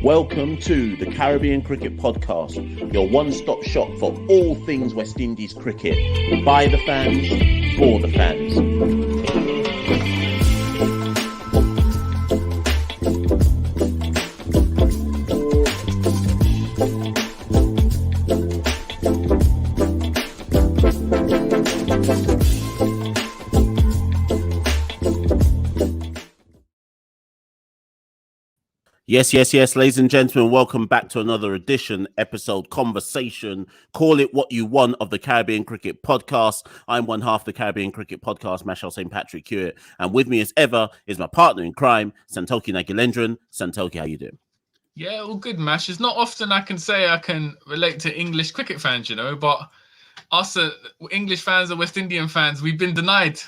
Welcome to the Caribbean Cricket Podcast, your one-stop shop for all things West Indies cricket. By the fans, for the fans. Yes, ladies and gentlemen, welcome back to another episode, conversation, call it what you want, of the Caribbean Cricket Podcast. I'm one half of the Caribbean Cricket Podcast, Mashal St. Patrick Hewitt, and with me as ever is my partner in crime, Santoki Nagilendran. Santoki, how you doing? Yeah, all good, Mash. It's not often I can say I can relate to English cricket fans, but us English fans or West Indian fans, we've been denied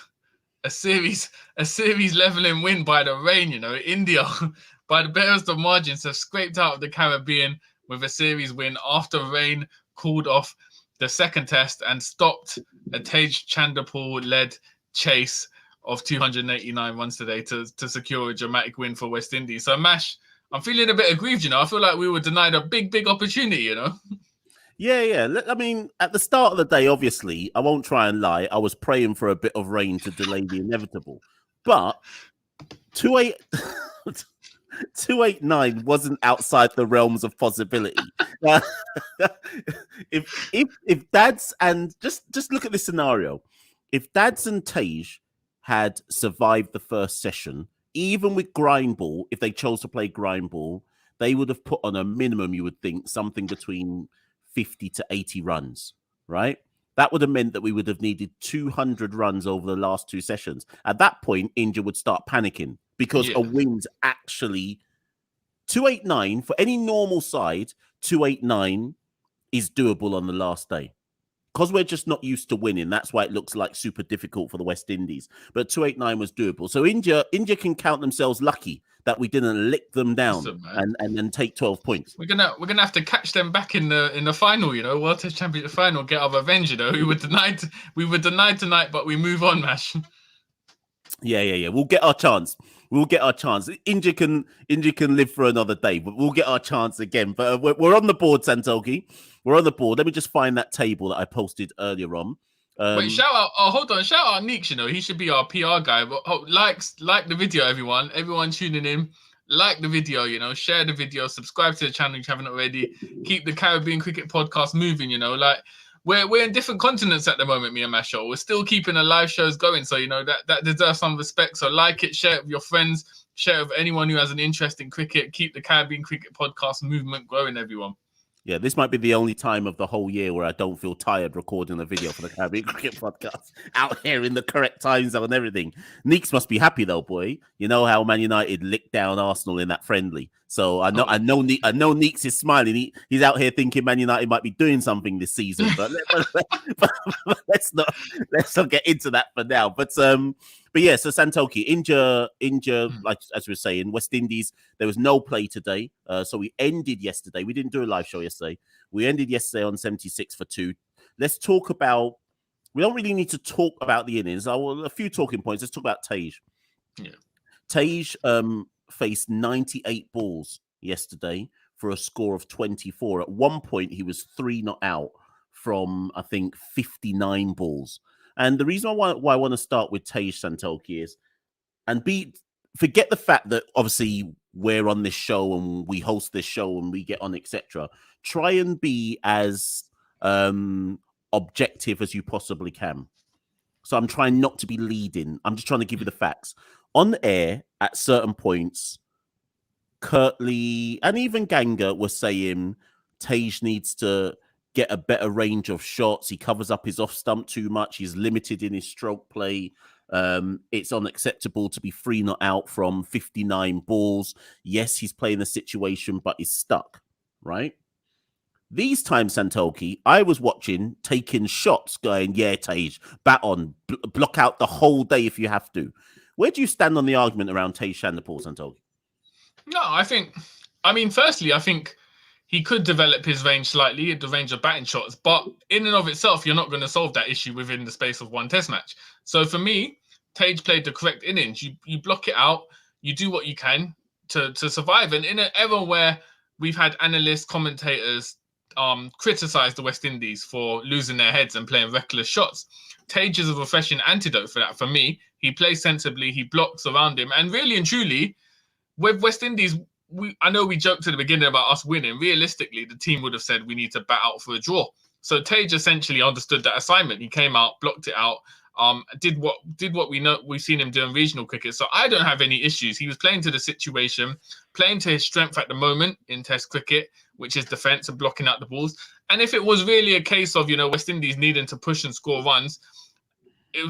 a series leveling win by the rain, India. By the barest of margins, have scraped out of the Caribbean with a series win after rain cooled off the second test and stopped a Tej Chanderpaul-led chase of 289 runs today to secure a dramatic win for West Indies. So, Mash, I'm feeling a bit aggrieved, I feel like we were denied a big opportunity, Yeah. I mean, at the start of the day, obviously, I won't try and lie, I was praying for a bit of rain to delay the inevitable. But 289 wasn't outside the realms of possibility. If Dads and just look at this scenario, if Dads and Tej had survived the first session, even with grindball, if they chose to play grindball, they would have put on a minimum, you would think, something between 50 to 80 runs, right? That would have meant that we would have needed 200 runs over the last two sessions. At that point, India would start panicking because a win's actually 289 for any normal side. 289 is doable on the last day because we're just not used to winning. That's why it looks like super difficult for the West Indies. But 289 was doable. So India can count themselves lucky that we didn't lick them down and then take 12 points. We're gonna have to catch them back in the final, World Test Championship final, get our revenge, We were denied tonight, but we move on, Mash. Yeah. We'll get our chance. India can live for another day, but we'll get our chance again. But we're on the board, Santoki. We're on the board. Let me just find that table that I posted earlier on. Wait, shout out! Oh, hold on, shout out Neeks. He should be our PR guy. But like the video, everyone tuning in. Like the video, share the video, subscribe to the channel if you haven't already. Keep the Caribbean Cricket Podcast moving. We're in different continents at the moment, me and Mashal. We're still keeping the live shows going, so that deserves some respect. So like it, share it with your friends, share it with anyone who has an interest in cricket. Keep the Caribbean Cricket Podcast movement growing, everyone. Yeah, this might be the only time of the whole year where I don't feel tired recording a video for the Caribbean Cricket Podcast out here in the correct time zone and everything. Neeks must be happy though, boy. You know how Man United licked down Arsenal in that friendly. So I know Neeks is smiling. He's out here thinking Man United might be doing something this season, but let's not get into that for now. But yeah, so Santoki, India, like as we were saying, West Indies, there was no play today. So we ended yesterday. We didn't do a live show yesterday. We ended yesterday on 76 for 2. Let's talk about, we don't really need to talk about the innings. A few talking points. Let's talk about Tej. Yeah. Tej faced 98 balls yesterday for a score of 24. At one point, he was 3 not out from, I think, 59 balls. And the reason why I want to start with Tej, Santoki, is, forget the fact that obviously we're on this show and we host this show and we get on, etc. Try and be as objective as you possibly can. So I'm trying not to be leading. I'm just trying to give you the facts. On air, at certain points, Kirtley and even Ganga were saying Tej needs to get a better range of shots. He covers up his off stump too much. He's limited in his stroke play. It's unacceptable to be 3 not out from 59 balls. Yes, he's playing a situation, but he's stuck, right? These times, Santoki, I was watching, taking shots, going, yeah, Tej, bat on, block out the whole day if you have to. Where do you stand on the argument around Tej Chanderpaul, Santoki? No, firstly, I think he could develop his range slightly, the range of batting shots, but in and of itself, you're not going to solve that issue within the space of one test match. So for me, Tej played the correct innings. You block it out, you do what you can to survive. And in an era where we've had analysts, commentators criticize the West Indies for losing their heads and playing reckless shots. Tage is a refreshing antidote for that for me. He plays sensibly, he blocks around him, and really and truly, with West Indies, I know we joked at the beginning about us winning. Realistically, the team would have said we need to bat out for a draw. So Tage essentially understood that assignment. He came out, blocked it out, did what we know we've seen him do in regional cricket. So I don't have any issues. He was playing to the situation, playing to his strength at the moment in Test cricket, which is defence and blocking out the balls. And if it was really a case of, West Indies needing to push and score runs,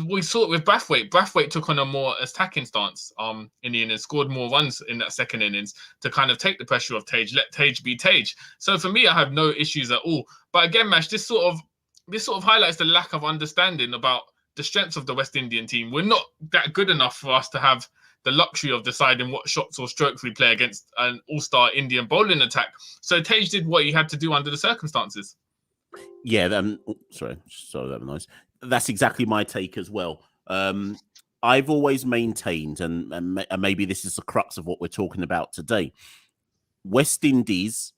we saw it with Brathwaite. Brathwaite took on a more attacking stance in the innings, scored more runs in that second innings to kind of take the pressure off Tage, let Tage be Tage. So for me, I have no issues at all. But again, Mash, this sort of highlights the lack of understanding about the strengths of the West Indian team. We're not that good enough for us to have the luxury of deciding what shots or strokes we play against an all-star Indian bowling attack. So Tage did what he had to do under the circumstances. Yeah, sorry, that was nice. That's exactly my take as well. I've always maintained, and maybe this is the crux of what we're talking about today, West Indies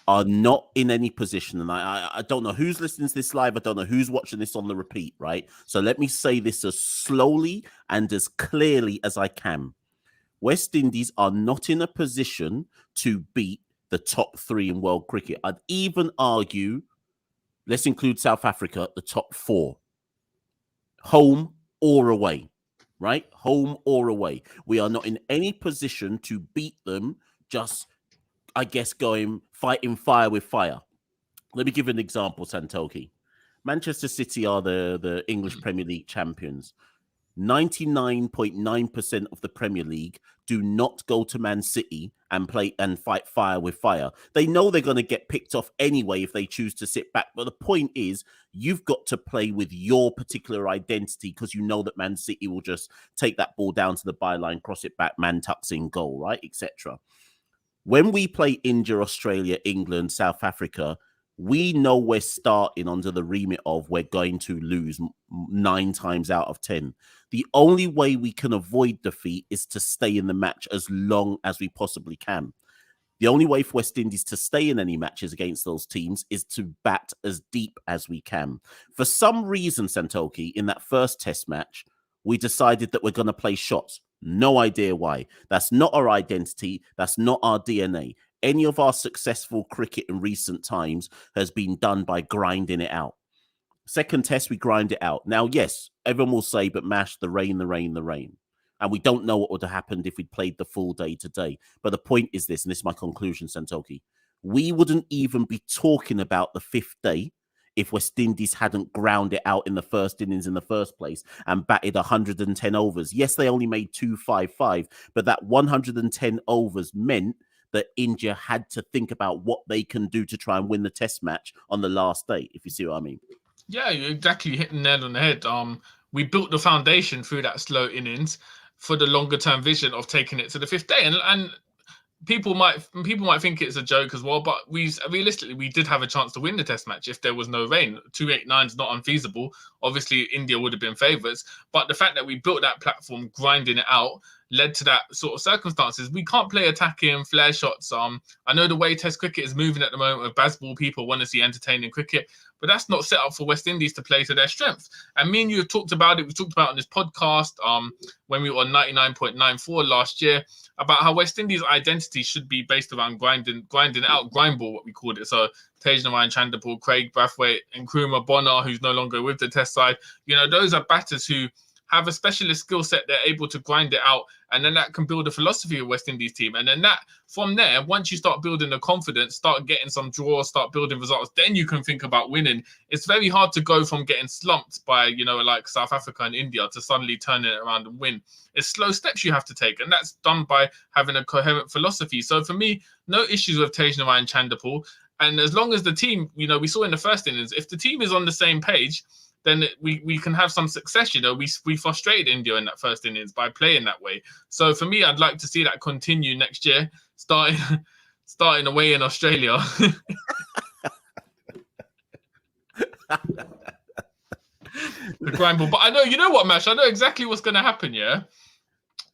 are not in any position, and I don't know who's listening to this live. I don't know who's watching this on the repeat, right? So let me say this as slowly and as clearly as I can. West Indies are not in a position to beat the top 3 in world cricket. I'd even argue, let's include South Africa, the top 4. Home or away, right? Home or away. We are not in any position to beat them, just, I guess, fighting fire with fire. Let me give an example, Santoki. Manchester City are the English Premier League champions. 99.9% of the Premier League do not go to Man City and play and fight fire with fire. They know they're going to get picked off anyway if they choose to sit back. But the point is, you've got to play with your particular identity, because you know that Man City will just take that ball down to the byline, cross it back, man tucks in goal, right, etc. When we play India, Australia, England, South Africa, we know we're starting under the remit of we're going to lose 9 times out of 10. The only way we can avoid defeat is to stay in the match as long as we possibly can. The only way for West Indies to stay in any matches against those teams is to bat as deep as we can. For some reason, Santoki, in that first Test match, we decided that we're going to play shots. No idea why. That's not our identity. That's not our DNA. Any of our successful cricket in recent times has been done by grinding it out. Second Test, we grind it out. Now, yes, everyone will say, but Mash, the rain. And we don't know what would have happened if we'd played the full day today. But the point is this, and this is my conclusion, Santoki. We wouldn't even be talking about the 5th day if West Indies hadn't ground it out in the first innings in the first place and batted 110 overs. Yes, they only made 255, but that 110 overs meant that India had to think about what they can do to try and win the Test match on the last day, if you see what I mean. Yeah, you're exactly hitting the nail on the head. We built the foundation through that slow innings for the longer term vision of taking it to the 5th day. And people might think it's a joke as well, but realistically we did have a chance to win the Test match if there was no rain. 289 is not unfeasible. Obviously, India would have been favourites, but the fact that we built that platform, grinding it out, led to that sort of circumstances. We can't play attacking flare shots. I know the way Test cricket is moving at the moment with Bazball, people want to see entertaining cricket, but that's not set up for West Indies to play to their strength. And me and you have talked about it. We talked about it on this podcast when we were on 99.94 last year about how West Indies' identity should be based around grinding out, grindball, what we called it. So Tej Narayan Chanderpaul, Craig Brathwaite, and Nkrumah Bonner, who's no longer with the Test side. Those are batters who have a specialist skill set. They're able to grind it out, and then that can build a philosophy of West Indies team. And then from there, once you start building the confidence, start getting some draws, start building results, then you can think about winning. It's very hard to go from getting slumped by, like South Africa and India to suddenly turning it around and win. It's slow steps you have to take, and that's done by having a coherent philosophy. So for me, no issues with Tej Narayan Chanderpaul. And as long as the team, we saw in the first innings, if the team is on the same page, then we can have some success. We frustrated India in that first innings by playing that way. So for me, I'd like to see that continue next year, starting away in Australia. The grindball. But I know, you know what, Mash? I know exactly what's going to happen, yeah?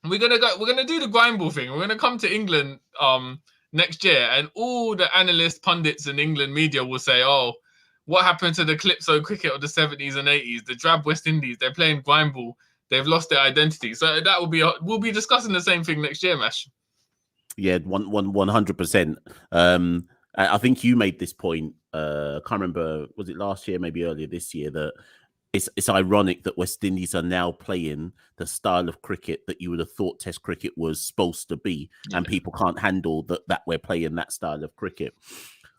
We're gonna do the grindball thing. We're gonna come to England next year, and all the analysts, pundits, and England media will say, "Oh, what happened to the Calypso cricket of the 70s and 80s? The drab West Indies, they're playing grindball. They've lost their identity." So that will be we'll be discussing the same thing next year, Mash. Yeah, 100%. I think you made this point. I can't remember, was it last year, maybe earlier this year, that it's ironic that West Indies are now playing the style of cricket that you would have thought Test cricket was supposed to be, and people can't handle that we're playing that style of cricket.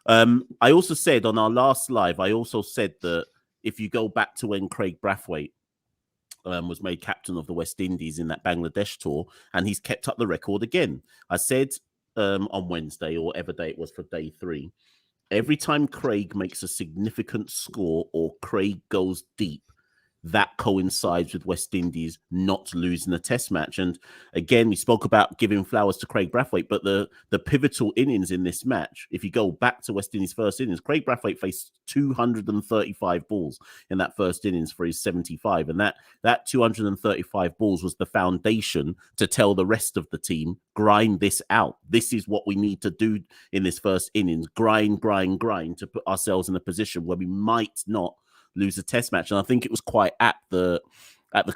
I also said on our last live, I also said that if you go back to when Craig Brathwaite was made captain of the West Indies in that Bangladesh tour, and he's kept up the record again. I said on Wednesday, or whatever day it was for day 3, every time Craig makes a significant score or Craig goes deep, that coincides with West Indies not losing a test match. And again, we spoke about giving flowers to Craig Brathwaite, but the pivotal innings in this match, if you go back to West Indies' first innings, Craig Brathwaite faced 235 balls in that first innings for his 75. And that 235 balls was the foundation to tell the rest of the team, grind this out. This is what we need to do in this first innings. Grind to put ourselves in a position where we might not lose a test match. And I think it was quite at the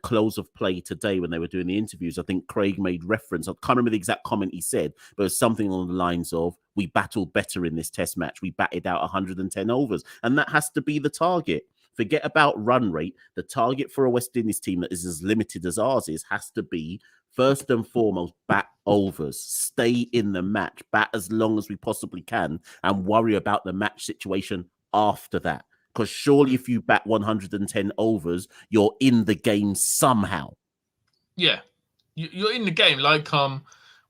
close of play today when they were doing the interviews. I think Craig made reference, I can't remember the exact comment he said, but it was something along the lines of, we battled better in this test match. We batted out 110 overs. And that has to be the target. Forget about run rate. The target for a West Indies team that is as limited as ours is has to be, first and foremost, bat overs. Stay in the match. Bat as long as we possibly can and worry about the match situation after that. Because surely if you bat 110 overs, you're in the game somehow. Yeah, you're in the game. Like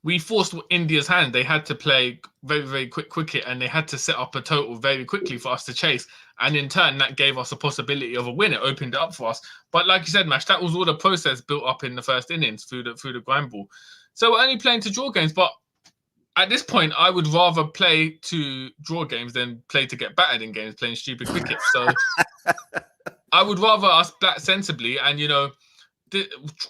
we forced India's hand. They had to play very, very quick cricket, and they had to set up a total very quickly for us to chase. And in turn, that gave us a possibility of a win. It opened it up for us. But like you said, Mash, that was all the process built up in the first innings through the grind ball. So we're only playing to draw games, but at this point, I would rather play to draw games than play to get battered in games playing stupid cricket. So I would rather us bat sensibly and,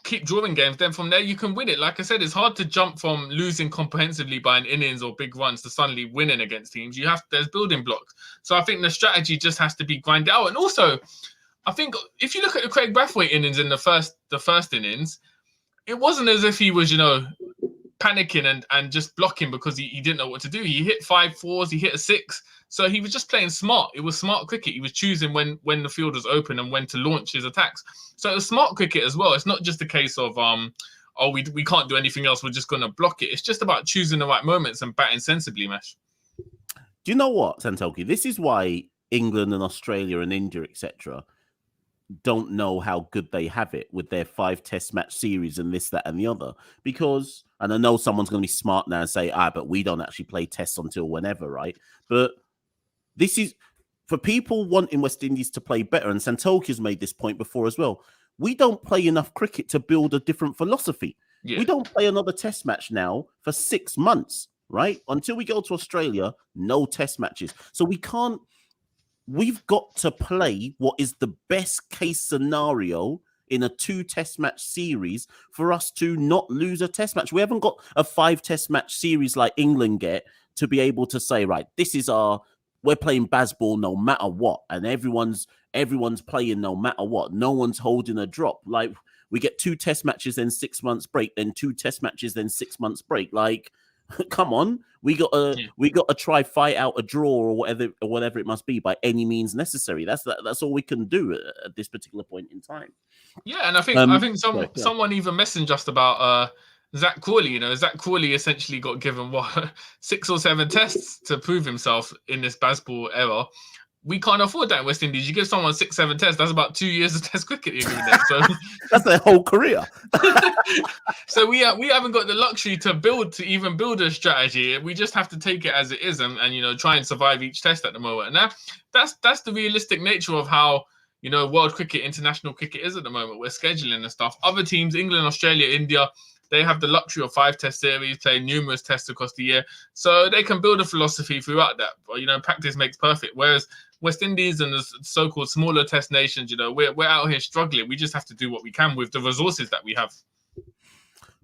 keep drawing games. Then from there, you can win it. Like I said, it's hard to jump from losing comprehensively by an innings or big runs to suddenly winning against teams. There's building blocks. So I think the strategy just has to be grind out. And also, I think if you look at the Craig Brathwaite innings in the first innings, it wasn't as if he was, panicking and just blocking because he didn't know what to do. He hit 5 4s, he hit a 6. So he was just playing smart. It was smart cricket. He was choosing when the field was open and when to launch his attacks. So it was smart cricket as well. It's not just a case of we can't do anything else, we're just going to block it. It's just about choosing the right moments and batting sensibly, Mesh. Do you know what, Santoki? This is why England and Australia and India, etc., don't know how good they have it with their 5 test match series and this, that, and the other. Because, and I know someone's going to be smart now and say, but we don't actually play tests until whenever, right? But this is, for people wanting West Indies to play better, and Santoki has made this point before as well, we don't play enough cricket to build a different philosophy. Yeah. We don't play another test match now for 6 months, right? Until we go to Australia, no test matches. So we've got to play what is the best case scenario in a 2 test match series for us to not lose a test match. We haven't got a 5 test match series like England get to be able to say, right, this is we're playing baseball no matter what. And everyone's playing no matter what. No one's holding a drop. Like, we get 2 test matches, then 6 months break, then 2 test matches, then 6 months break. Like, come on, we got to try fight out a draw or whatever it must be by any means necessary. That's all we can do at this particular point in time. Yeah, and I think someone even messaged us about Zach Crawley. Zach Crawley essentially got given 6 or 7 tests to prove himself in this baseball era. We can't afford that in West Indies. You give someone 6, 7 tests, that's about 2 years of test cricket you're giving them. So that's their whole career. So we haven't got the luxury to even build a strategy. We just have to take it as it is and try and survive each test at the moment. And that's the realistic nature of how world cricket, international cricket is at the moment. We're scheduling and stuff. Other teams, England, Australia, India, they have the luxury of 5 test series, playing numerous tests across the year, so they can build a philosophy throughout that. But, practice makes perfect. Whereas West Indies and the so-called smaller test nations, we're out here struggling. We just have to do what we can with the resources that we have.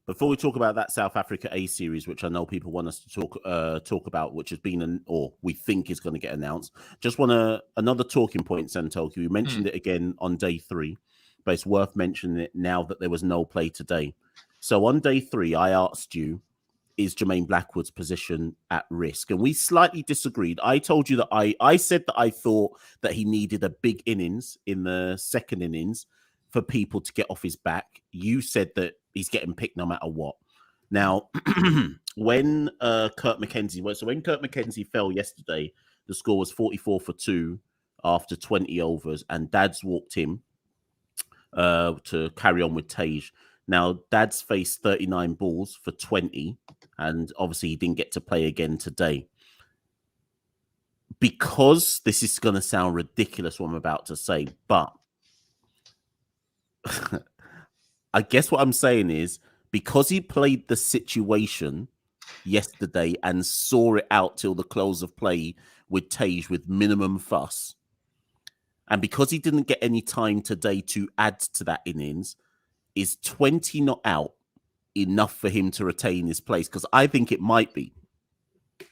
Before we talk about that South Africa A series, which I know people want us to talk about, which has been or we think is going to get announced, just want another talking point, Santoki. We mentioned it again on day 3, but it's worth mentioning it now that there was no play today. So on day 3, I asked you, is Jermaine Blackwood's position at risk? And we slightly disagreed. I told you that I said that I thought that he needed a big innings in the second innings for people to get off his back. You said that he's getting picked no matter what. Now, when Kurt McKenzie fell yesterday, the score was 44 for 2 after 20 overs, and Dads walked him to carry on with Tage. Now, Dads faced 39 balls for 20, and obviously he didn't get to play again today. Because this is going to sound ridiculous what I'm about to say, but I guess what I'm saying is, because he played the situation yesterday and saw it out till the close of play with Tage with minimum fuss, and because he didn't get any time today to add to that innings, is 20 not out enough for him to retain his place? Because I think it might be.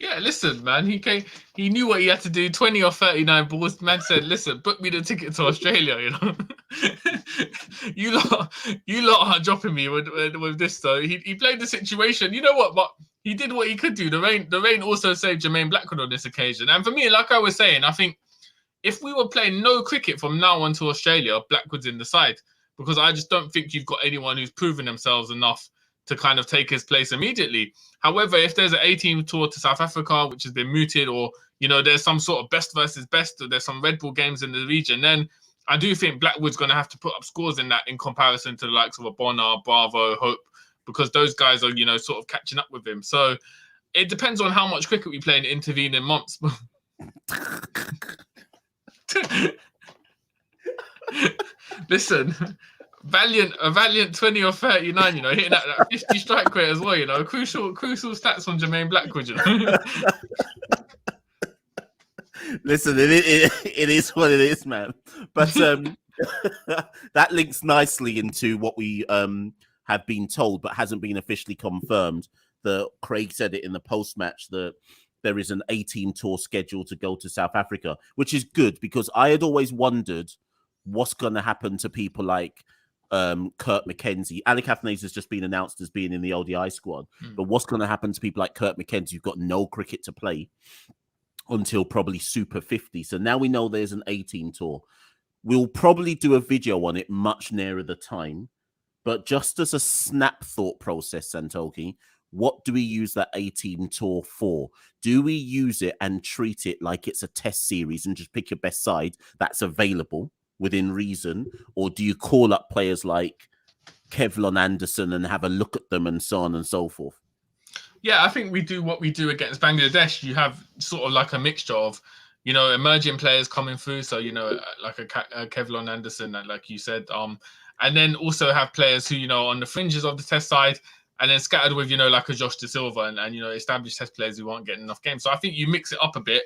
Yeah, listen, man. He knew what he had to do. 20 or 39 balls. Man said, "Listen, book me the ticket to Australia." You know, you lot are dropping me with this though. He played the situation. You know what? But he did what he could do. The rain also saved Jermaine Blackwood on this occasion. And for me, like I was saying, I think if we were playing no cricket from now on to Australia, Blackwood's in the side, because I just don't think you've got anyone who's proven themselves enough to kind of take his place immediately. However, if there's an A-team tour to South Africa, which has been mooted, or, you know, there's some sort of best versus best, or there's some Red Bull games in the region, then I do think Blackwood's going to have to put up scores in that in comparison to the likes of a Bonner, Bravo, Hope, because those guys are, you know, sort of catching up with him. So it depends on how much cricket we play in intervening months. Listen, a valiant 20 or 39, you know, hitting that 50 strike rate as well, you know, crucial stats from Jermaine Blackwood, you know. Listen, it is what it is, man. But that links nicely into what we have been told, but hasn't been officially confirmed. That Craig said it in the post-match that there is an 18 tour schedule to go to South Africa, which is good, because I had always wondered what's going to happen to people like Kurt McKenzie. Ali Kafnez has just been announced as being in the ODI squad, but what's going to happen to people like Kurt McKenzie who've got no cricket to play until probably Super 50? So now we know there's an 18 tour. We'll probably do a video on it much nearer the time, but just as a snap thought process, Santoki, what do we use that 18 tour for? Do we use it and treat it like it's a test series and just pick your best side that's available within reason? Or do you call up players like Kevlon Anderson and have a look at them and so on and so forth? Yeah, I think we do what we do against Bangladesh. You have sort of like a mixture of, you know, emerging players coming through. So, you know, like a Kevlon Anderson, like you said, and then also have players who, you know, on the fringes of the test side, and then scattered with, you know, like a Josh De Silva and you know, established test players who aren't getting enough games. So I think you mix it up a bit.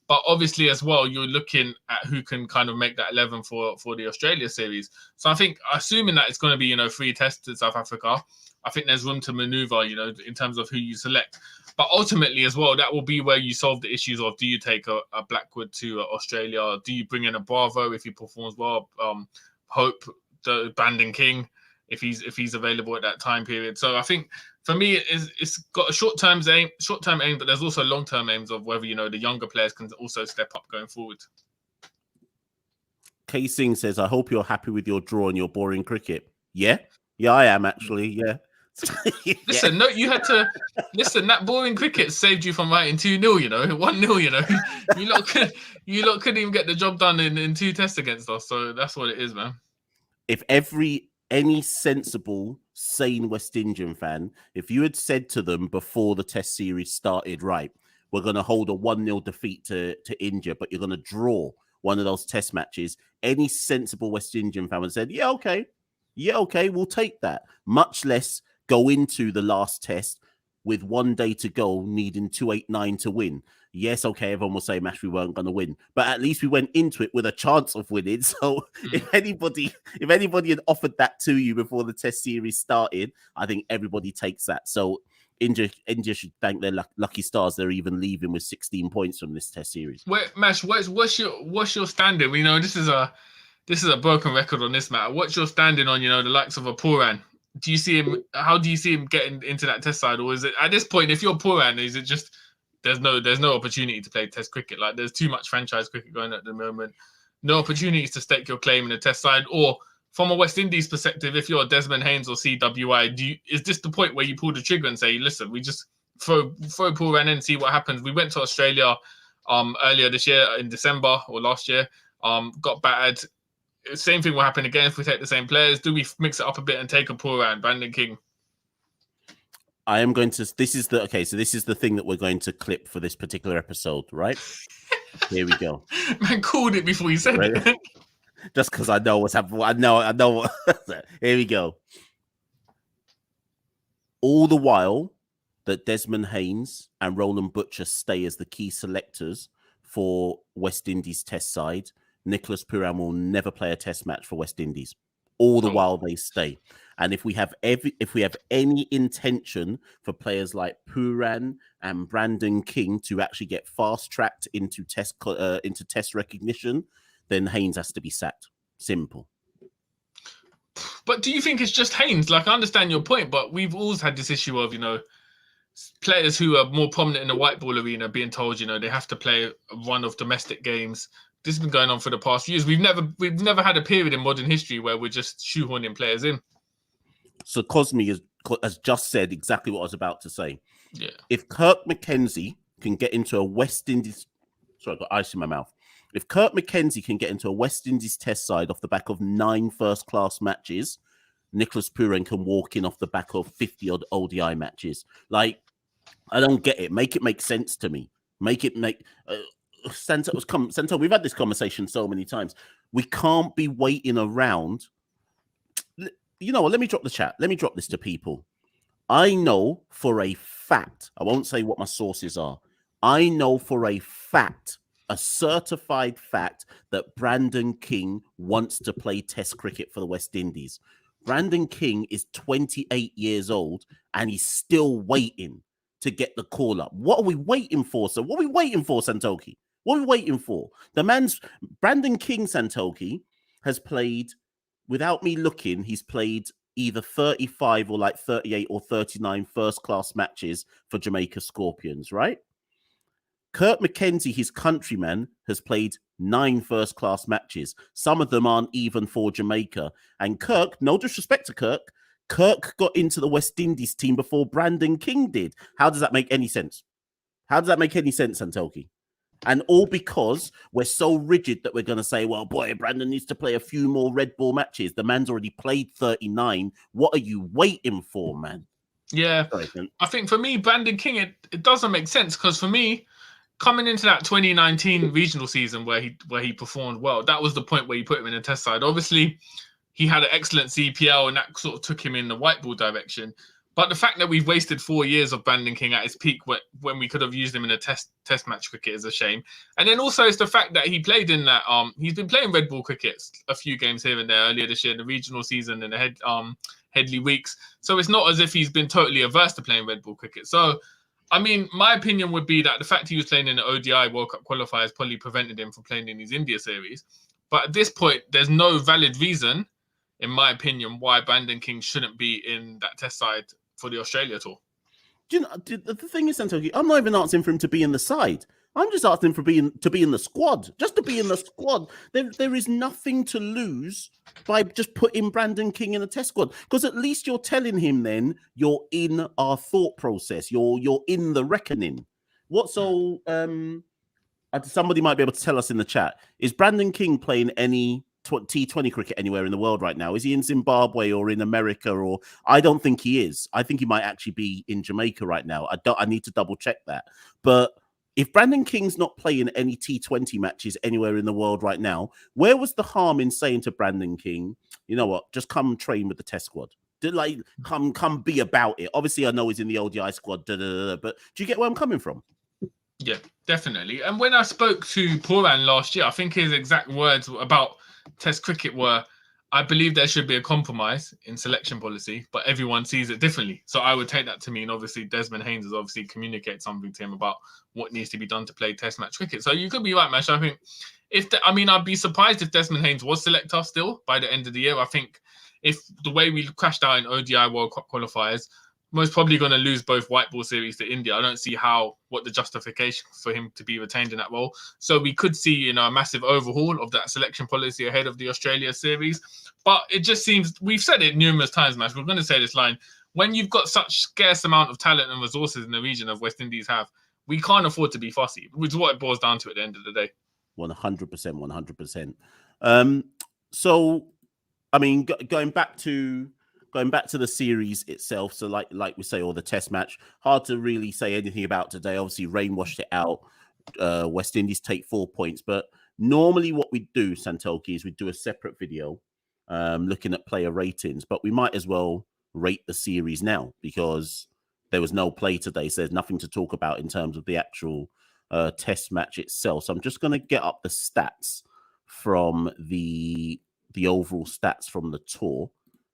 But obviously as well, you're looking at who can kind of make that 11 for the Australia series. So I think, assuming that it's going to be, you know, 3 tests in South Africa, I think there's room to maneuver, you know, in terms of who you select. But ultimately as well, that will be where you solve the issues of, do you take a Blackwood to Australia? Do you bring in a Bravo if he performs well? Hope, the Brandon King, if he's available at that time period. So I think for me, it's got a short-term aim, but there's also long-term aims of whether, you know, the younger players can also step up going forward. K Singh says, I hope you're happy with your draw and your boring cricket. Yeah, I am actually. Yeah. Listen, no, you had to listen. That boring cricket saved you from writing 2-0. You know, 1-0. You know, you lot couldn't even get the job done in 2 tests against us. So that's what it is, man. If any sensible, sane West Indian fan, if you had said to them before the test series started, right, we're going to hold a 1-0 defeat to India, but you're going to draw one of those test matches, any sensible West Indian fan would have said, yeah, okay, we'll take that. Much less go into the last test with 1 day to go, needing 289 to win. Yes, okay, everyone will say, Mash, we weren't going to win, but at least we went into it with a chance of winning. So if anybody had offered that to you before the test series started, I think everybody takes that. So India should thank their lucky stars. They're even leaving with 16 points from this test series. Wait, Mash, what's your standing? You know, this is a broken record on this matter. What's your standing on, you know, the likes of a Puran? Do you see him? How do you see him getting into that test side, or is it at this point, if you're Puran, is it just there's no opportunity to play test cricket? Like, there's too much franchise cricket going at the moment. No opportunities to stake your claim in the test side. Or from a West Indies perspective, if you're Desmond Haynes or CWI, is this the point where you pull the trigger and say, listen, we just throw Puran in and see what happens? We went to Australia earlier this year in December or last year, got battered. Same thing will happen again if we take the same players. Do we mix it up a bit and take a Puran, Brandon King? I am going to. This is the thing that we're going to clip for this particular episode, right? Here we go. Man called it before you said it. Just because I know what's happening. I know. Here we go. All the while that Desmond Haynes and Roland Butcher stay as the key selectors for West Indies test side, Nicholas Pooran will never play a test match for West Indies. All the while they stay. And if we have any intention for players like Pooran and Brandon King to actually get fast tracked into test recognition, then Haynes has to be sacked. Simple. But do you think it's just Haynes? Like, I understand your point, but we've always had this issue of, you know, players who are more prominent in the white ball arena being told, you know, they have to play a run of domestic games. This has been going on for the past few years. We've never had a period in modern history where we're just shoehorning players in. So Cosme has just said exactly what I was about to say. Yeah. If Kirk McKenzie can get into a West Indies... Sorry, I got ice in my mouth. If Kirk McKenzie can get into a West Indies test side off the back of 9 first-class matches, Nicholas Pooran can walk in off the back of 50-odd ODI matches. Like, I don't get it. Make it make sense to me. Santo, we've had this conversation so many times. We can't be waiting around. You know what? Let me drop the chat. Let me drop this to people. I know for a fact, I won't say what my sources are. I know for a fact, a certified fact, that Brandon King wants to play test cricket for the West Indies. Brandon King is 28 years old and he's still waiting to get the call up. What are we waiting for, sir? What are we waiting for, Santoki? What are we waiting for? Brandon King, Santoki, has played, without me looking, he's played either 35 or like 38 or 39 first-class matches for Jamaica Scorpions, right? Kirk McKenzie, his countryman, has played 9 first-class matches. Some of them aren't even for Jamaica. And Kirk, no disrespect to Kirk got into the West Indies team before Brandon King did. How does that make any sense? How does that make any sense, Santoki? And all because we're so rigid that we're going to say, well, boy, Brandon needs to play a few more red ball matches. The man's already played 39. What are you waiting for, man? Yeah. Sorry, I think for me, Brandon King, it doesn't make sense because for me, coming into that 2019 regional season where he performed well, that was the point where you put him in a test side. Obviously, he had an excellent CPL and that sort of took him in the white ball direction. But the fact that we've wasted 4 years of Brandon King at his peak when we could have used him in a test match cricket is a shame. And then also it's the fact that he played in that he's been playing red ball cricket a few games here and there earlier this year in the regional season and the Headley weeks. So it's not as if he's been totally averse to playing red ball cricket. So I mean, my opinion would be that the fact he was playing in the ODI World Cup qualifiers probably prevented him from playing in his India series. But at this point, there's no valid reason, in my opinion, why Brandon King shouldn't be in that test side for the Australia tour. Do you know, the thing is, Santoki, I'm not even asking for him to be in the side. I'm just asking for to be in the squad, just to be in the squad. There is nothing to lose by just putting Brandon King in a test squad, because at least you're telling him then you're in our thought process. You're in the reckoning. Somebody might be able to tell us in the chat. Is Brandon King playing any T20 cricket anywhere in the world right now? Is he in Zimbabwe or in America? Or I don't think he is. I think he might actually be in Jamaica right now. I need to double check that. But if Brandon King's not playing any T20 matches anywhere in the world right now, where was the harm in saying to Brandon King, you know what, just come train with the test squad? Like, come be about it. Obviously, I know he's in the ODI squad, but do you get where I'm coming from? Yeah, definitely. And when I spoke to Poran last year, I think his exact words about Test cricket were, I believe there should be a compromise in selection policy, but everyone sees it differently. So I would take that to mean, obviously, Desmond Haynes has obviously communicated something to him about what needs to be done to play Test match cricket. So you could be right, Mash. I think I'd be surprised if Desmond Haynes was selector still by the end of the year. I think if the way we crashed out in ODI World Cup qualifiers, most probably going to lose both white ball series to India. I don't see what the justification for him to be retained in that role. So we could see, a massive overhaul of that selection policy ahead of the Australia series. But it just seems, we've said it numerous times, Mash, we're going to say this line, when you've got such scarce amount of talent and resources in the region of West Indies have, we can't afford to be fussy, which is what it boils down to at the end of the day. 100%. So, I mean, going back to the series itself, so like we say, or the test match, hard to really say anything about today. Obviously, rain washed it out. West Indies take 4 points, but normally what we do, Santoki, is we do a separate video looking at player ratings, but we might as well rate the series now because there was no play today, so there's nothing to talk about in terms of the actual test match itself. So I'm just going to get up the stats from the overall stats from the tour.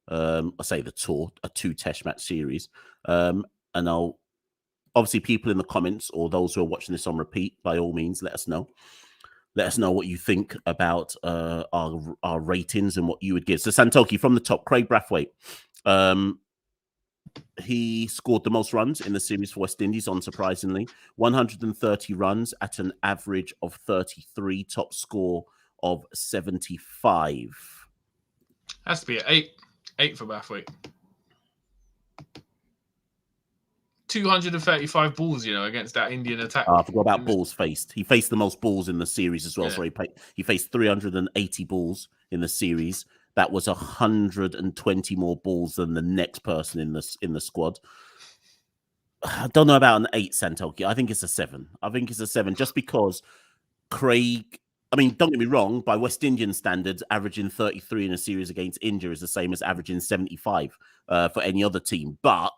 I say the tour, a 2 test match series. And I'll obviously, people in the comments or those who are watching this on repeat, by all means, let us know. Let us know what you think about our ratings and what you would give. So Santoki, from the top, Craig Brathwaite. He scored the most runs in the series for West Indies, unsurprisingly. 130 runs at an average of 33, top score of 75. Has to be an 8 for Brathwaite. 235 balls, against that Indian attack. I forgot about balls faced. He faced the most balls in the series as well. Yeah. So he faced 380 balls in the series. That was 120 more balls than the next person in the squad. I don't know about an 8, Santoki. I think it's a 7. Just because Craig, I mean, don't get me wrong, by West Indian standards, averaging 33 in a series against India is the same as averaging 75 for any other team. But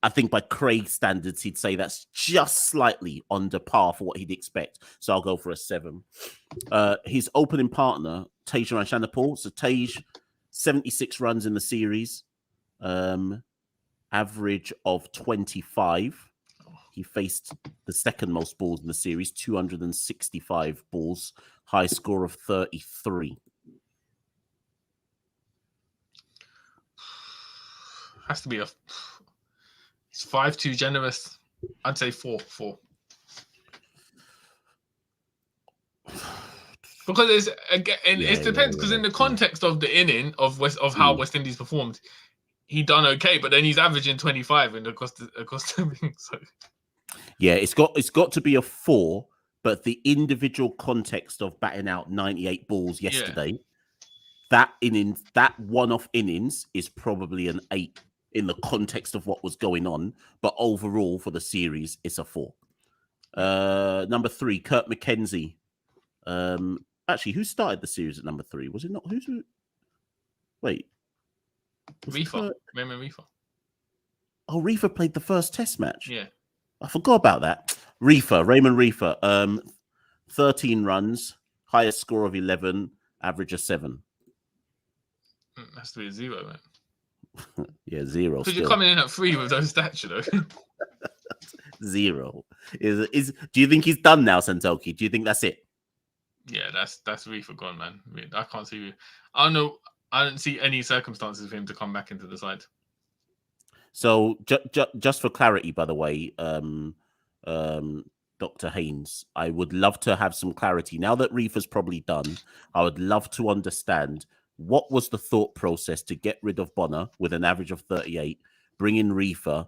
I think by Craig's standards, he'd say that's just slightly under par for what he'd expect. So I'll go for a 7. His opening partner, Tej Ranchanapal. So Tej, 76 runs in the series, average of 25. He faced the second most balls in the series, 265 balls, high score of 33. Has to be it's 5 too generous. I'd say 4. Because it depends. Because in the context of the inning of how West Indies performed, he done okay, but then he's averaging 25 in the Costa thing. So yeah, it's got to be a 4. But the individual context of batting out 98 balls yesterday, that one-off innings is probably an 8. In the context of what was going on, but overall for the series, it's a 4. Number 3, Kurt McKenzie. Actually, who started the series at number 3? Was it not? Wait. Reefer. Remember Reefer? Oh, Reefer played the first test match. Yeah. I forgot about that. Raymond Reefer. 13 runs, highest score of 11, average of 7. Has to be a 0, man. Yeah, 0. Because you're coming in at 3 with those stats, 0. Do you think he's done now, Santoki? Do you think that's it? Yeah, that's Reefer gone, man. I can't see. I don't know. I don't see any circumstances for him to come back into the side. So just for clarity, by the way, Dr. Haynes, I would love to have some clarity now that Reefer's probably done. I would love to understand. What was the thought process to get rid of Bonner with an average of 38, bring in Reefer,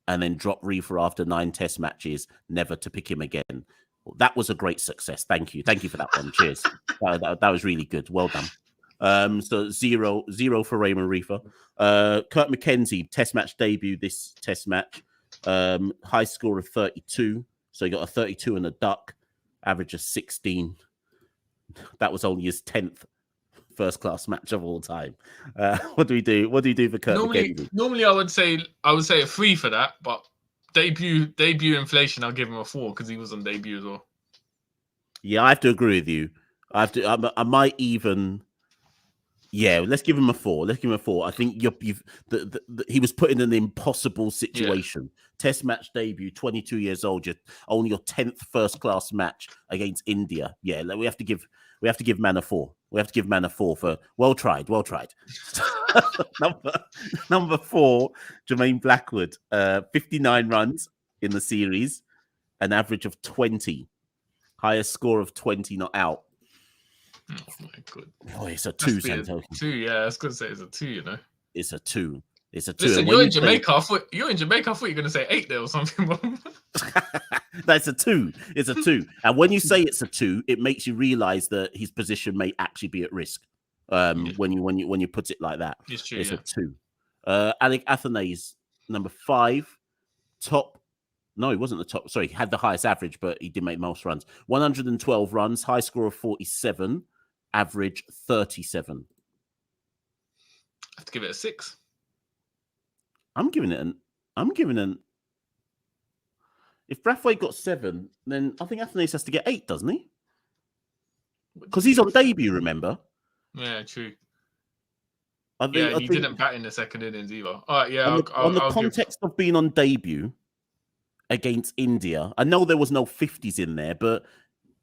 and then drop Reefer after 9 test matches, never to pick him again? Well, that was a great success. Thank you for that one. Cheers. That was really good. Well done. So 0 for Raymond Reefer. Kurt McKenzie, test match debut this test match. High score of 32. So he got a 32 and a duck, average of 16. That was only his 10th first class match of all time. What do we do? What do you do for Kurt McKenzie? Normally, I would say a 3 for that, but debut inflation, I'll give him a 4 because he was on debut as well. Yeah, I have to agree with you. I might even. Yeah, let's give him a 4. Let's give him a 4. I think he was put in an impossible situation. Yeah. Test match debut, 22 years old, only your 10th first class match against India. Yeah, we have to give man a 4. We have to give man a 4 for well tried. Number 4, Jermaine Blackwood, 59 runs in the series, an average of 20, highest score of 20 not out. Oh my god! Oh, it's a 2, Santo. 2, yeah. I was gonna say it's a 2. You know, it's a 2. It's a 2. Listen, you're in Jamaica. I thought you were gonna say 8 there or something. That's a 2. It's a 2. And when you say it's a 2, it makes you realize that his position may actually be at risk. When you put it like that, it's true. It's a 2. Alec Athenay's number 5, top. No, he wasn't the top. Sorry, he had the highest average, but he didn't make most runs. 112 runs, high score of 47, average 37. I have to give it a 6. I'm giving it an. If Brathwaite got 7, then I think Athenay has to get 8, doesn't he? Because he's on debut, remember? Yeah, true. I think he didn't bat in the second innings either. All right, yeah. On the context of being on debut against India, I know there was no 50s in there, but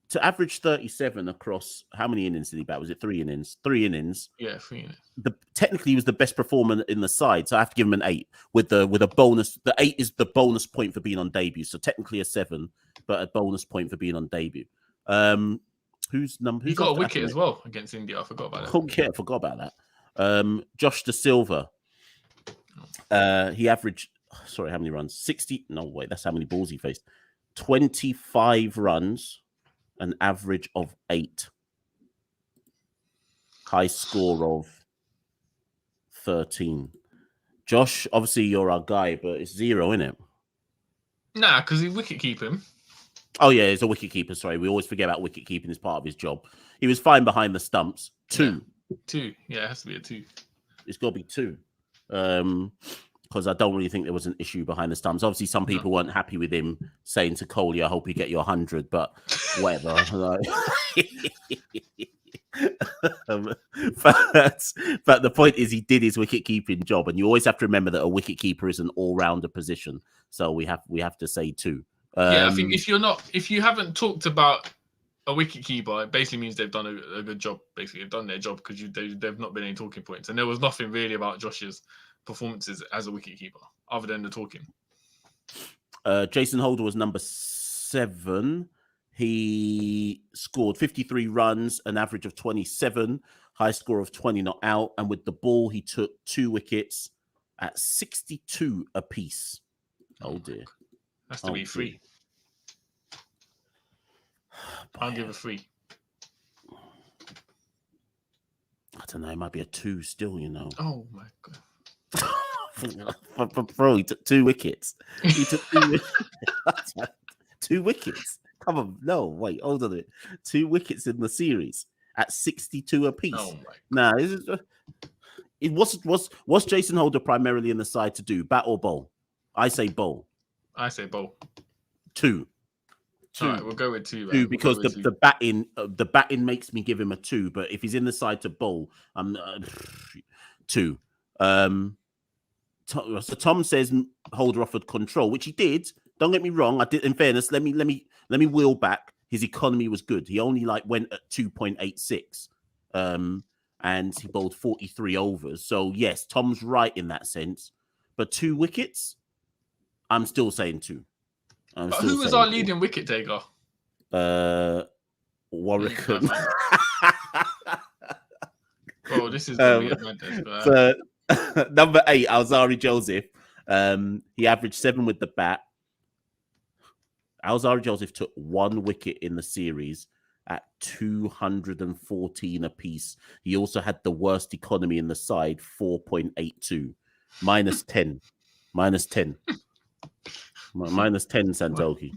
to average 37 across how many innings did he bat? Was it 3 innings? 3 innings. Yeah, 3 innings. Technically, he was the best performer in the side, so I have to give him an 8 with a bonus. The 8 is the bonus point for being on debut, so technically a 7, but a bonus point for being on debut. Who's he got a wicket as well against India. I forgot about that. Oh yeah, I forgot about that. Josh De Silva. He averaged. Sorry, how many runs? 60. No, wait, that's how many balls he faced. 25 runs, an average of 8. High score of 13. Josh, obviously you're our guy, but it's 0, isn't it? Nah, because he's wicket keeping. Oh yeah, he's a wicket keeper. Sorry, we always forget about wicket keeping as part of his job. He was fine behind the stumps. 2. Yeah. 2. Yeah, it has to be a 2. It's got to be 2. Because I don't really think there was an issue behind the stumps. Obviously, some people weren't happy with him saying to Kohli, I hope you get your 100, but whatever. But the point is he did his wicket-keeping job, and you always have to remember that a wicket-keeper is an all-rounder position. So we have to say 2. I think if you haven't talked about a wicket-keeper, it basically means they've done a good job. Basically, they've done their job because they've not been any talking points. And there was nothing really about Josh's performances as a wicketkeeper other than the talking. Jason Holder was number 7. He scored 53 runs, an average of 27, high score of 20 not out, and with the ball he took 2 wickets at 62 apiece. Oh dear, has to be 3. I'll give a 3. I don't know, it might be a 2 still, you know. Oh my god. Bro, he took 2 wickets. He took 2 wickets. 2 wickets. Come on, no, wait, hold on a minute. 2 wickets in the series at 62 apiece. Oh my god. What's Jason Holder primarily in the side to do? Bat or bowl? I say bowl. I say bowl. 2. All right, we'll go with 2. 2 because the batting makes me give him a 2. But if he's in the side to bowl, I'm 2. So Tom says Holder offered control, which he did. Don't get me wrong. I did. In fairness, let me wheel back. His economy was good. He only went at 2.86, and he bowled 43 overs. So yes, Tom's right in that sense. But 2 wickets, I'm still saying 2. But who was our leading wicket taker? Warwick. Oh, this is going to be a madness. Number 8, Alzari Joseph. He averaged 7 with the bat. Alzari Joseph took 1 wicket in the series at 214 apiece. He also had the worst economy in the side, 4.82. Minus 10. Minus 10. Minus 10, Santoki.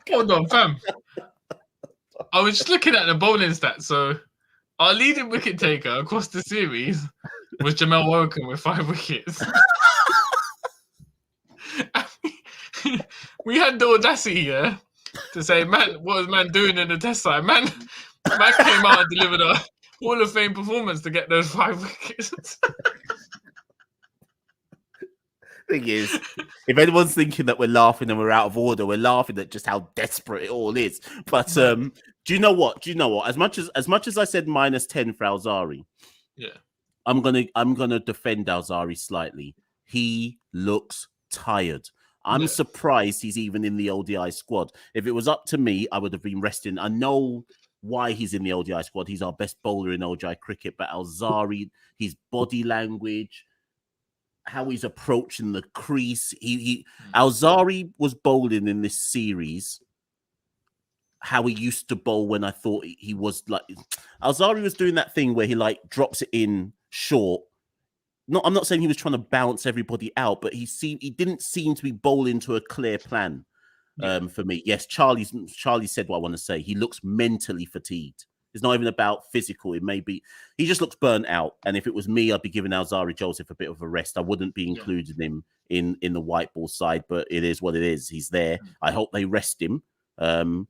Hold on, fam. I was just looking at the bowling stats. So our leading wicket taker across the series was Jamel Warrican with 5 wickets. We had the audacity here to say, man, what was man doing in the test side? Man came out and delivered a Hall of Fame performance to get those 5 wickets. Thing is, if anyone's thinking that we're laughing and we're out of order, we're laughing at just how desperate it all is. But do you know what? As much as I said -10 for Alzari, yeah, I'm gonna defend Alzari slightly. He looks tired. I'm surprised he's even in the ODI squad. If it was up to me, I would have been resting. I know why he's in the ODI squad. He's our best bowler in ODI cricket, but Alzari, his body language, how he's approaching the crease. Alzari was bowling in this series how he used to bowl when I thought he was like. Alzari was doing that thing where he like drops it in short. I'm not saying he was trying to bounce everybody out, but he didn't seem to be bowling to a clear plan. For me, yes, Charlie said what I want to say. He looks mentally fatigued. It's not even about physical. It may be he just looks burnt out. And if it was me, I'd be giving Alzari Joseph a bit of a rest. I wouldn't be including him in the white ball side, but it is what it is. He's there. I hope they rest him and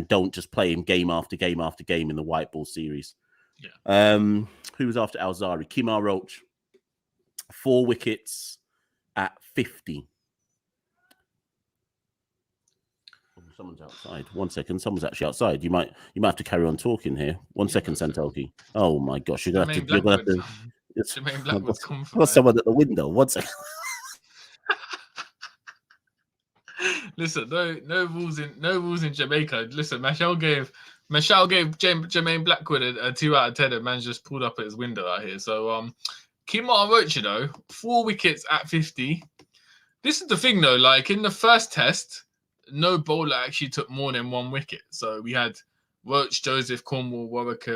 don't just play him game after game after game in the white ball series. Yeah. Who was after Alzari? Kemar Roach, 4 wickets at 50. Someone's outside. 1 second. Someone's actually outside. You might have to carry on talking here. 1 second, Santoki. Oh my gosh, you're gonna have to. What's someone at the window? 1 second. Listen, no rules in Jamaica. Listen, Mashal gave Jermaine Blackwood a 2 out of 10, and man's just pulled up at his window out here. So Kemar Roach, 4 wickets at 50. This is the thing though, like in the first test, no bowler actually took more than 1 wicket. So we had Roach, Joseph, Cornwall, Warwick,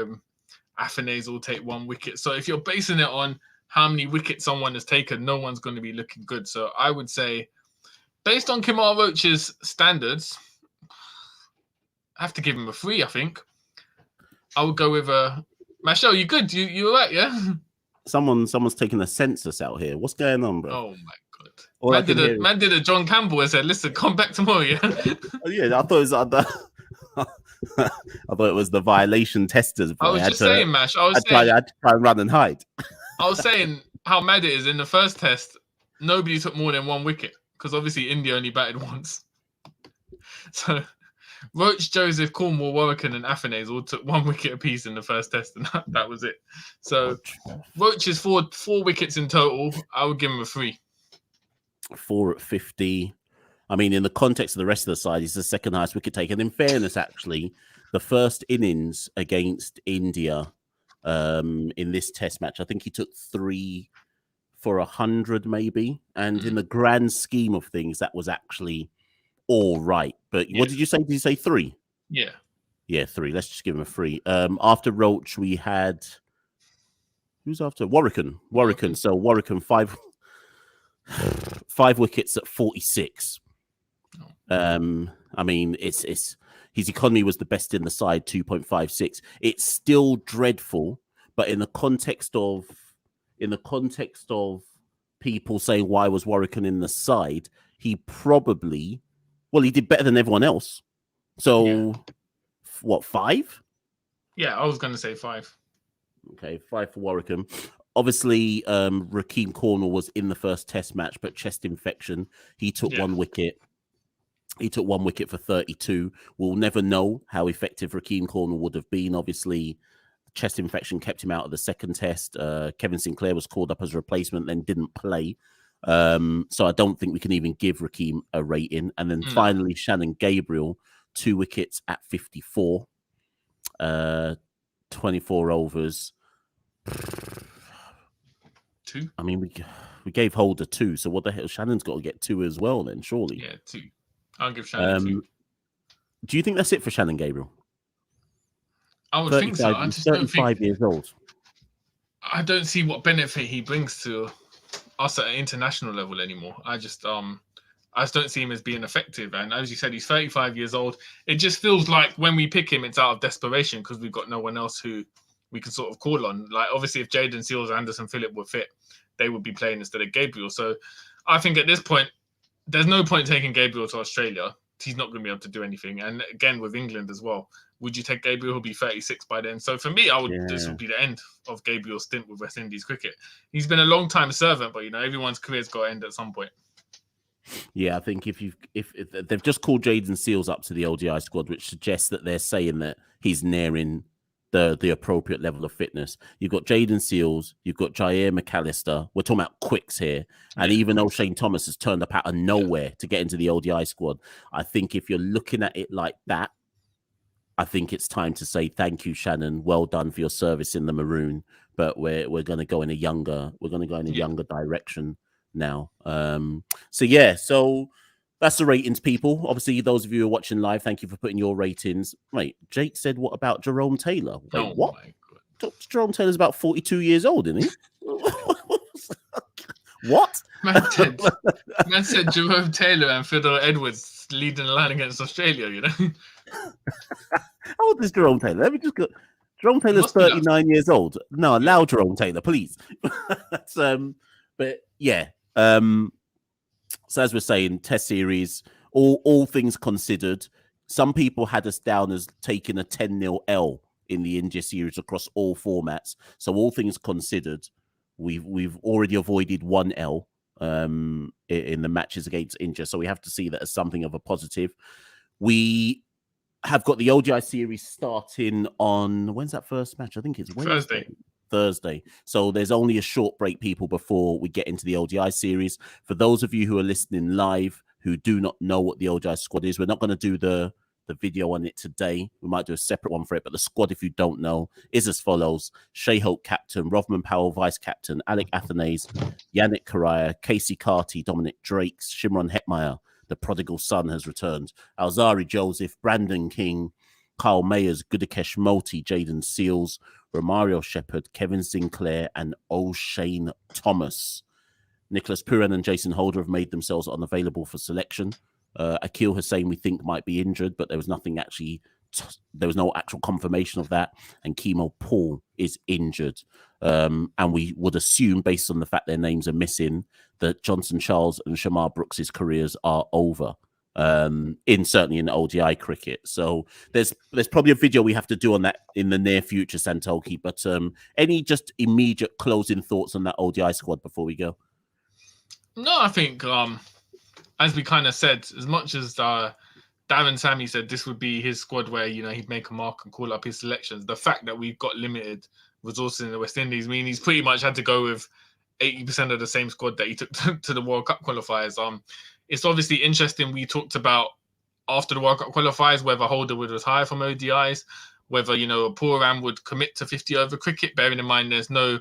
Afanase all take 1 wicket. So if you're basing it on how many wickets someone has taken, no one's going to be looking good. So I would say, based on Kemar Roach's standards, I have to give him a 3, I think. I would go with Mashal, you good? You all right, yeah? Someone's taking a census out here. What's going on, bro? Oh my god! Man did a John Campbell and said, "Listen, come back tomorrow." Yeah. Yeah, I thought it was the violation testers. Bro. I was just saying, Mash. I had to try and run and hide. I was saying how mad it is. In the first test, nobody took more than 1 wicket because obviously India only batted once. So Roach, Joseph, Cornwall, Warwican, and Afanase all took 1 wicket apiece in the first test, and that was it. So Roach is 4 wickets in total. I would give him a 3. 4 at 50. I mean, in the context of the rest of the side, he's the second highest wicket taker. And in fairness, actually, the first innings against India in this test match, I think he took 3 for 100, maybe. And in the grand scheme of things, that was actually all right. But what did you say? Did you say 3? Yeah. Yeah, 3. Let's just give him a 3. After Roach, we had... Who's after? Warwican. So Warwican, 5 wickets at 46. I mean, it's his economy was the best in the side, 2.56. It's still dreadful, but in the context of people saying why was Warwican in the side, he did better than everyone else. So, what, 5? Yeah, I was going to say 5. Okay, 5 for Warwican. Obviously, Rakeem Cornwall was in the first test match, but chest infection. He took 1 wicket. He took 1 wicket for 32. We'll never know how effective Rakeem Cornwall would have been. Obviously, chest infection kept him out of the second test. Kevin Sinclair was called up as a replacement, then didn't play. So I don't think we can even give Rakeem a rating. And then finally, Shannon Gabriel, 2 wickets at 54. 24 overs. 2. I mean, we gave Holder 2, so what the hell? Shannon's got to get 2 as well, then, surely. Yeah, 2. I'll give Shannon 2. Do you think that's it for Shannon Gabriel? I would think so. He's 35 years old. I don't see what benefit he brings to us at an international level anymore. I just I just don't see him as being effective. And as you said, he's 35 years old. It just feels like when we pick him, it's out of desperation because we've got no one else who we can sort of call on. Like, obviously, if Jaden Seals and Anderson Phillip were fit, they would be playing instead of Gabriel. So I think at this point, there's no point taking Gabriel to Australia. He's not going to be able to do anything. And again, with England as well, would you take Gabriel? He'll be 36 by then. So for me, this would be the end of Gabriel's stint with West Indies cricket. He's been a long time servant, but everyone's career's got to end at some point. Yeah, I think if they've just called Jaden Seals up to the ODI squad, which suggests that they're saying that he's nearing the appropriate level of fitness. You've got Jaden Seals, you've got Jair McAllister. We're talking about quicks here. And even though Shane Thomas has turned up out of nowhere to get into the ODI squad, I think if you're looking at it like that, I think it's time to say thank you, Shannon. Well done for your service in the Maroon. But we're going to go in a younger direction now. So that's the ratings, people. Obviously, those of you who are watching live, thank you for putting your ratings. Wait, Jake said, what about Jerome Taylor? Wait, what? Jerome Taylor's about 42 years old, isn't he? What? Man said Jerome Taylor and Fiddle Edwards leading the line against Australia, How old is Jerome Taylor? Let me just go. Jerome Taylor's 39 years old. No, allow Jerome Taylor, please. But yeah. So as we're saying, Test series, all things considered, some people had us down as taking a 10-0 L in the India series across all formats. So all things considered, we've already avoided 1 L in the matches against India. So we have to see that as something of a positive. We have got the ODI series starting on, when's that first match? I think it's Thursday. So there's only a short break, people, before we get into the ODI series. For those of you who are listening live who do not know what the ODI squad is, we're not going to do the video on it today. We might do a separate one for it, but the squad, if you don't know, is as follows: Shea Hope captain, Rovman Powell vice captain, Alec Athanaze, Yannick Correa, Casey Carty, Dominic Drakes, Shimron Hetmeyer, the prodigal son has returned, Alzari Joseph, Brandon King, Kyle Mayers, Gudakesh Moti, Jaden Seals, Romario Shepherd, Kevin Sinclair, and O'Shane Thomas. Nicholas Puran and Jason Holder have made themselves unavailable for selection. Akil Hussain, we think, might be injured, but there was nothing actually. There was no actual confirmation of that. And Kemo Paul is injured. And we would assume, based on the fact their names are missing, that Johnson Charles and Shamar Brooks's careers are over. Certainly in ODI cricket. So there's probably a video we have to do on that in the near future, Santoki. But any just immediate closing thoughts on that ODI squad before we go? No, I think as we kind of said, as much as Darren Sammy said this would be his squad where he'd make a mark and call up his selections, the fact that we've got limited resources in the West Indies mean he's pretty much had to go with 80% of the same squad that he took to the World Cup qualifiers. It's obviously interesting. We talked about after the World Cup qualifiers whether Holder would retire from ODIs, whether Pooran would commit to 50 over cricket. Bearing in mind there's no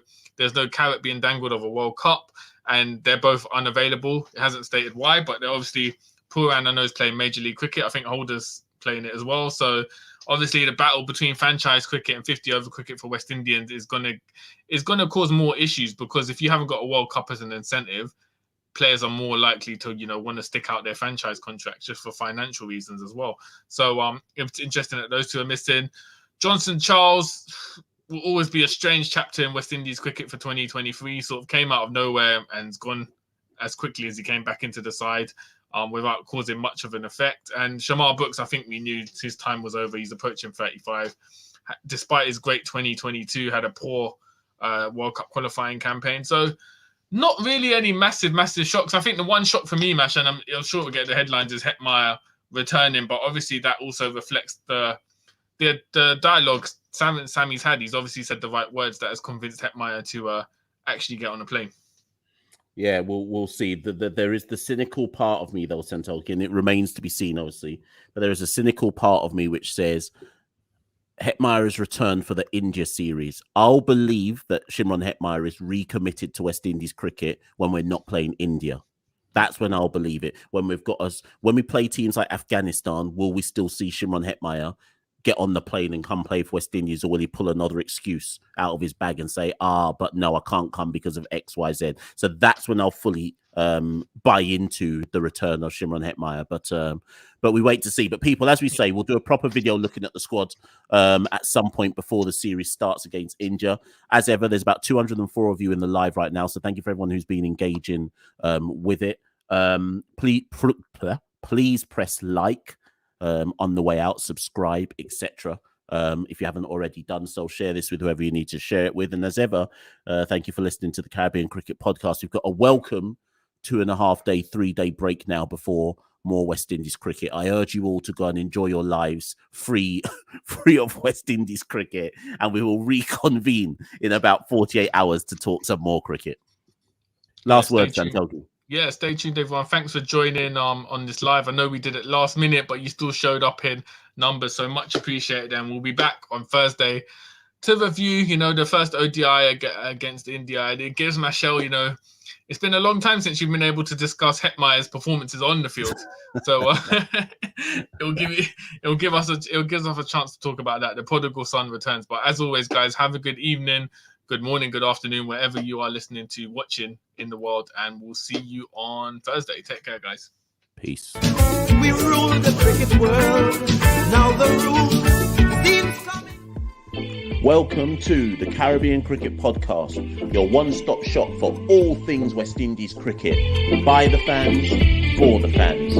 carrot being dangled of a World Cup, and they're both unavailable. It hasn't stated why, but they're obviously Pooran I know is playing Major League Cricket. I think Holder's playing it as well. So obviously the battle between franchise cricket and 50 over cricket for West Indians is gonna cause more issues, because if you haven't got a World Cup as an incentive, players are more likely to, want to stick out their franchise contracts just for financial reasons as well. So it's interesting that those two are missing. Johnson Charles will always be a strange chapter in West Indies cricket for 2023. Sort of came out of nowhere and's gone as quickly as he came back into the side without causing much of an effect. And Shamar Brooks, I think we knew his time was over. He's approaching 35. Despite his great 2022, had a poor World Cup qualifying campaign. So not really any massive shocks. I think the one shock for me, Mash, and I'm sure we'll get the headlines, is Hetmeyer returning. But obviously that also reflects the dialogue Sammy's had. He's obviously said the right words that has convinced Hetmeyer to actually get on a plane. Yeah, we'll see. There is the cynical part of me, though, Santoki, and it remains to be seen, obviously. But there is a cynical part of me which says Hetmeyer has returned for the India series. I'll believe that Shimron Hetmeyer is recommitted to West Indies cricket when we're not playing India. That's when I'll believe it. When we play teams like Afghanistan, will we still see Shimron Hetmeyer get on the plane and come play for West Indies, or will he pull another excuse out of his bag and say, but no, I can't come because of X, Y, Z? So that's when I'll fully buy into the return of Shimron Hetmeyer, but we wait to see. But people, as we say, we'll do a proper video looking at the squad at some point before the series starts against India. As ever, there's about 204 of you in the live right now, so thank you for everyone who's been engaging with it. Please press like on the way out, subscribe, etc. If you haven't already done so, share this with whoever you need to share it with. And as ever, thank you for listening to the Caribbean Cricket Podcast. We've got a welcome 2.5-day, 3-day break now before more West Indies cricket. I urge you all to go and enjoy your lives free of West Indies cricket, and we will reconvene in about 48 hours to talk some more cricket. Last words, Santoki. Yeah, stay tuned, everyone. Thanks for joining on this live. I know we did it last minute, but you still showed up in numbers, so much appreciated. And we'll be back on Thursday to review, the first ODI against India. And it gives Mashal, it's been a long time since you've been able to discuss Hetmeyer's performances on the field. So it'll give us a chance to talk about that. The prodigal son returns. But as always, guys, have a good evening, good morning, good afternoon, wherever you are listening to, watching in the world, and we'll see you on Thursday. Take care, guys. Peace. We rule the cricket world. Now the rule seems coming. Welcome to the Caribbean Cricket Podcast, your one-stop shop for all things West Indies cricket. By the fans, for the fans.